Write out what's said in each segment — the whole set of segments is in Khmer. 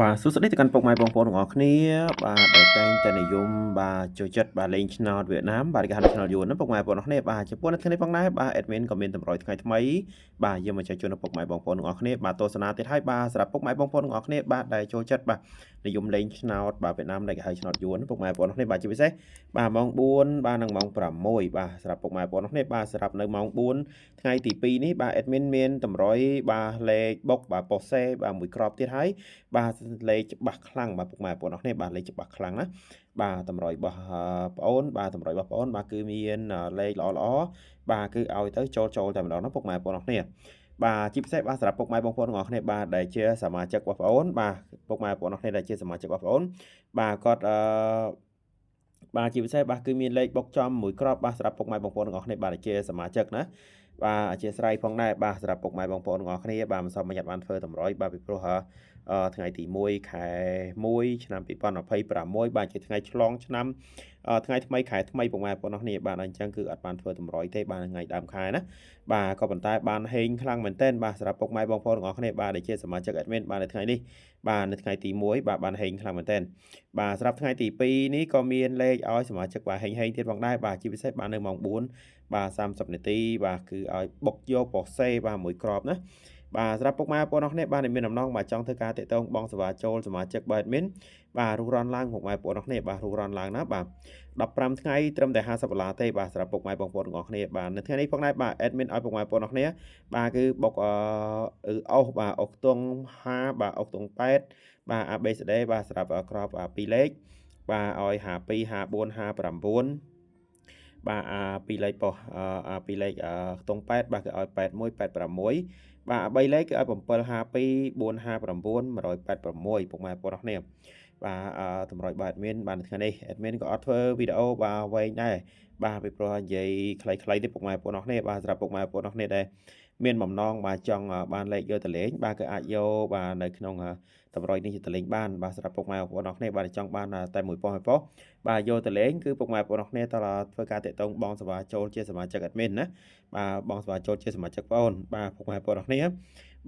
បាទសួស្តីទៅកាន់ពុកម៉ែបងប្អូនទាំងអស់គ្នាបាទដែលតែងតែនិយមបាទចូលចិត្តបាទលេងឆ្នោតវៀតណាមបាទគេហៅឆ្នោតយួនណាពុកម៉ែបងប្អូនគ្នាបាទចំពោះនៅថ្ងៃនេះផងដែរបាទ admin ក៏មានតម្រុយថ្ងៃថ្មីបាទយើងមកចែកជូនដល់ពុកម៉ែបងប្អូនទាំងអស់គ្នាបាទទស្សនាទៀតហើយបាទសម្រាប់ពុកម៉ែបងប្អូនទាំងអស់គ្នាបាទដែលចូលចិត្តបាទនិយមលេងឆ្នោតបាទវៀតណាមដែលគេហៅឆ្នោតយួនពុកម៉ែបងប្អូនគ្នាបាទជាពិសេសបាទម៉ោង4បាទនិងម៉ោង6បាទសម្រាប់ពុកម៉ែបងប្អូនគ្នាបាទសម្រាប់នៅម៉ោង4ថ្ងៃទី2នេះបាទ admin មានតម្រុយបាទលេខបុកបាទប៉ុសេបាទមួយក្របទៀតហើយបាទលេខច្បាស់ខ្លាំងបាទពុកម៉ែបងប្អូនគ្នាបាទលេខច្បាស់ខ្លាំងណាបាទតម្រុយរបស់ប្អូនបាទតម្រុយរបស់ប្អូនបាទគឺមានលេខល្អបាទគឺឲ្យទៅចូលតែម្ដងណាពុកម៉ែបងប្អូនគ្នាបាទជាពិសេសបាទសម្រាប់ពុកម៉ែបងប្អូនទាំងអស់គ្នាបាទដែលជាសមាជិករបស់ប្អូនបាទពុកម៉ែបងប្អូនគ្នាដែលជាសមាជិករបស់ប្អូនបាទគាត់បាទជាពិសេសបាទគឺមានលេខបុកចំមួយក្របបាទសម្រាប់ពុកម៉ែបងប្អូនទាំងអស់គ្នាបាទដែលជាសមាជិកណាបាទអធិស្ឋានផងដែរបាទសម្រាប់ពុកម៉ែបងប្អូនទាំងអស់គ្នាបាទមិនសមបញ្ញត្តិបានធ្វើតម្រុយបាទពីព្រោះថ្ងៃទី1ខែ1ឆ្នាំ2026បាទជាថ្ងៃឆ្លងឆ្នាំថ្ងៃថ្មីខែថ្មីពុកម៉ែបងប្អូនគ្នាបាទអញ្ចឹងគឺអត់បានធ្វើតម្រុយទេបាទថ្ងៃដើមខែណាបាទក៏ប៉ុន្តែបានហេងខ្លាំងមែនទែនបាទសម្រាប់ពុកម៉ែបងប្អូនទាំងអស់គ្នាបាទដែលជាសមាជិក admin បាទនៅថ្ងៃនេះបាទនៅថ្ងៃទី1បាទបានហេងខ្លាំងមែនទែនបាទសម្រាប់ថ្ងៃទី2នេះក៏មានលេខឲ្យសមាជិកបាទហេងទៀតផងដែរបាទជាពិសេសបាទនៅម៉ោង4បាទ30នាទីបាទគឺឲ្យបុកយកប៉ុសេបាទមួយក្របណាបាទសម្រាប់ពុកម៉ែបងប្អូនគ្នាបាទមានដំណងបាទចង់ធ្វើការតាក់ទងបងសេវាចូលសមាជិកបាទ admin បាទរុះរាន់ឡើងពុកម៉ែបងប្អូនគ្នាបាទរុះរាន់ឡើងណាបាទ15ថ្ងៃត្រឹមតែ$50ទេបាទសម្រាប់ពុកម៉ែបងប្អូនទាំងអស់គ្នាបាទនៅថ្ងៃនេះផងដែរបាទ admin ឲ្យពុកម៉ែបងប្អូនគ្នាបាទគឺបុកអុសបាទអុសខ្ទង់5បាទអុសខ្ទង់8បាទ ABCD បាទសម្រាប់ក្រប2លេខបាទឲ្យ52 54 59បាទ2លេខប៉ុស2លេខខ្ទង់8បាទគឺឲ្យ81 86បាទ3លេខគឺឲ្យ7 52 4 59 186ពុកម៉ែបងប្អូនគ្នាបាទតម្រុយបាទ admin បាទថ្ងៃនេះ admin ក៏អត់ធ្វើវីដេអូបាទវែងដែរបាទពីព្រោះនិយាយខ្លីៗទេពុកម៉ែបងប្អូនគ្នាបាទសម្រាប់ពុកម៉ែបងប្អូនគ្នាដែរមានបំណងបាទចង់បានលេខយកទៅលេងបាទគឺអាចយកបាទនៅក្នុងតម្រុយនេះយកទៅលេងបានបាទសម្រាប់ពុកម៉ែបងប្អូនគ្នាបាទចង់បានតែមួយប៉ុសបាទយកទៅលេងគឺពុកម៉ែបងប្អូនគ្នាតើធ្វើការតាក់ទងបងសេវាចូលជាសមាជិក admin ណាបាទបងសេវាចូលជាសមាជិកបងអូនបាទពុកម៉ែបងប្អូនគ្នា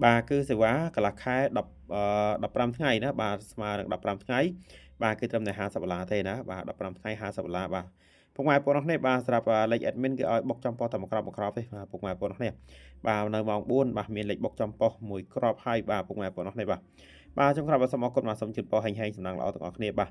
បាទគឺសេវាកន្លះខែ15ថ្ងៃណាបាទស្មើនឹង15ថ្ងៃបាទគឺត្រឹមតែ$50ទេណាបាទ15ថ្ងៃ$50បាទពុកម៉ែបងប្អូនគ្នាបាទសម្រាប់លេខ admin គឺឲ្យបុកចំប៉ុសតែមួយក្របទេបាទពុកម៉ែបងប្អូនគ្នាបាទនៅម៉ោង4បាទមានលេខបុកចំប៉ុសមួយក្របហើយបាទពុកម៉ែបងប្អូនគ្នាបាទចុងក្រោយបាទសូមអរគុណបាទសូមជូនពរហែងសំណាងល្អទាំងអស់គ្នាបាទ